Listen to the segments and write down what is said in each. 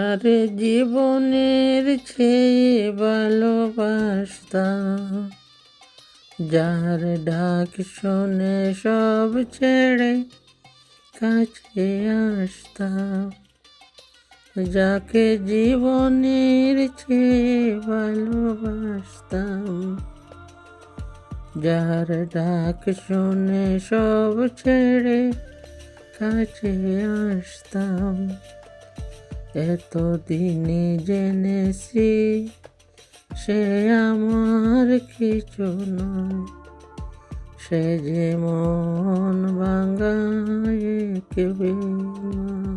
আরে জীবনের চেয়ে ভালোবাসতাম, যার ডাক শুনে সব ছেড়ে কাছে আসতাম, যাকে জীবনের চেয়ে ভালোবাসতাম, যার ডাক শুনে সব ছেড়ে কাছে আসতাম। এতদিনে জেনেছি সে আমার কিছু নয়, সে যে মন ভাঙায় কে বেঈমান,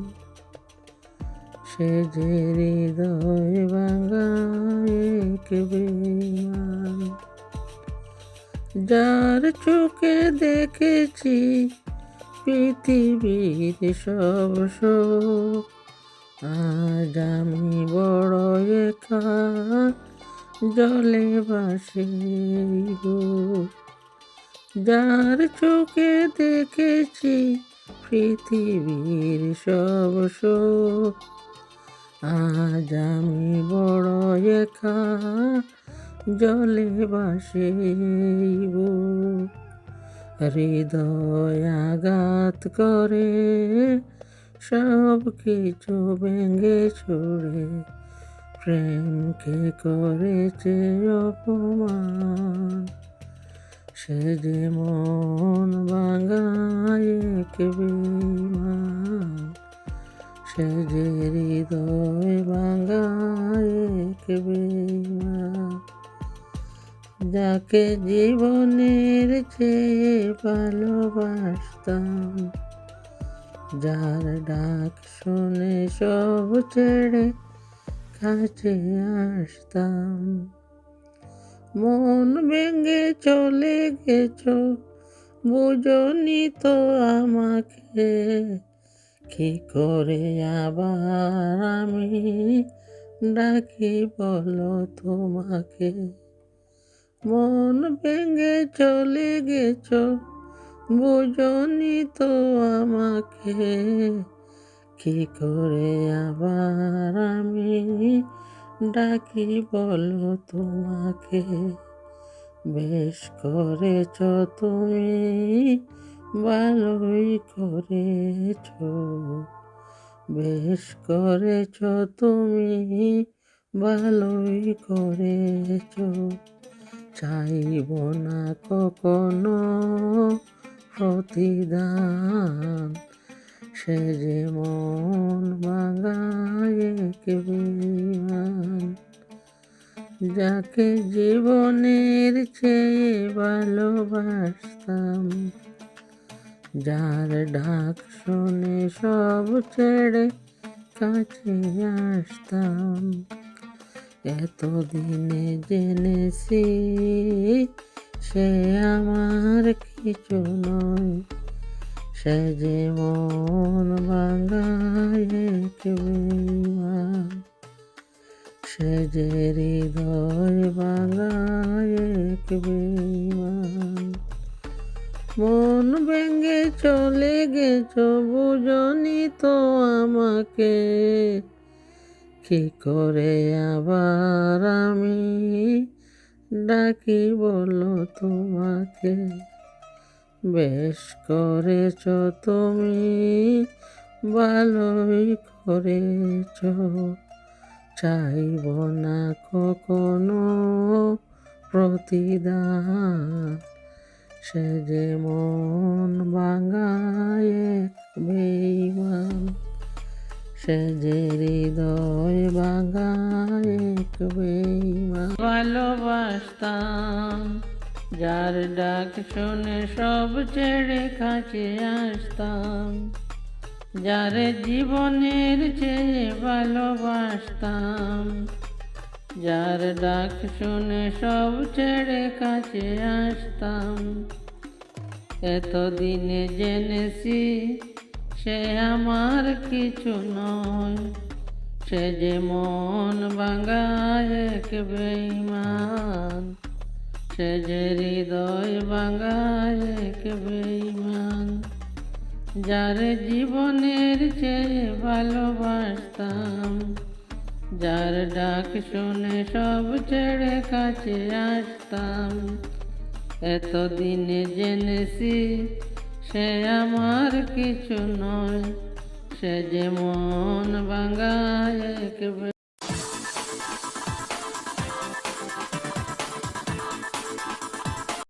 সে যে হৃদয় ভাঙায় কে বেঈমান। যার চোখে দেখেছি পৃথিবীর সব সুখ, আজ আমি বড় একা জলে ভাসি গো। যার চোখে দেখেছি পৃথিবীর সব সুখ, আজ আমি বড় একা জলে ভাসি গো। হৃদয় আঘাত করে সব কিছু ভেঙে ছুড়ে প্রেমকে করেছে অপমান, সে যে মন ভাঙায় কে বেঈমান, সে যে হৃদয় ভাঙায় কে বেঈমান। যাকে জীবনের চেয়ে ভালোবাসতাম, যার ডাক শুনে সব ছেড়ে কাছে আসতাম। মন ভেঙে চলে গেছো, বুঝনি তো আমাকে, কি করে আবার আমি ডাকি বলো তোমাকে। মন ভেঙে চলে গেছো, বুঝনি তো আমাকে, কি করে আবার আমি ডাকি বলো তোমাকে। বেশ করেছ তুমি, ভালোই করেছ, বেশ করেছ তুমি, ভালোই করেছ। চাইব না কখনো প্রতিদান, সে যে মন ভাঙায় কে বেঈমান। যাকে জীবনের চেয়ে ভালোবাসতাম, যার ডাক শুনে সব ছেড়ে কাছে আসতাম। এতদিনে জেনেছি সে আমার কিছু নয়, সে যে মন ভাঙায় কে বেঈমান, সে যে হৃদয় ভাঙায় কে বেঈমান। মন ভেঙে চলে গেছো, বুঝনি তো আমাকে, কি করে আবার আমি ডাকি বলো তোমাকে। বেশ করেছ তুমি, ভালোই করেছ। চাইব না কখনো প্রতিদান, সে যে মন ভাঙায় বেঈমান, সে যে হৃদয় ভাঙায় বেঈমান। ভালোবাসতাম, যার ডাক শুনে সব ছেড়ে কাছে আসতাম, যার জীবনের চেয়ে ভালোবাসতাম, যার ডাক শুনে সব ছেড়ে কাছে আসতাম। এতদিনে জেনেছি সে আমার কিছু নয়, সে যে মন ভাঙায় কে বেঈমান, সে যে হৃদয় ভাঙায় কে বেঈমান। যার জীবনের চেয়ে ভালোবাসতাম, যার ডাক শুনে সব ছেড়ে কাছে আসতাম। এতদিনে জেনেছি সে আমার কিছু নয়, সে যে মন ভাঙা এক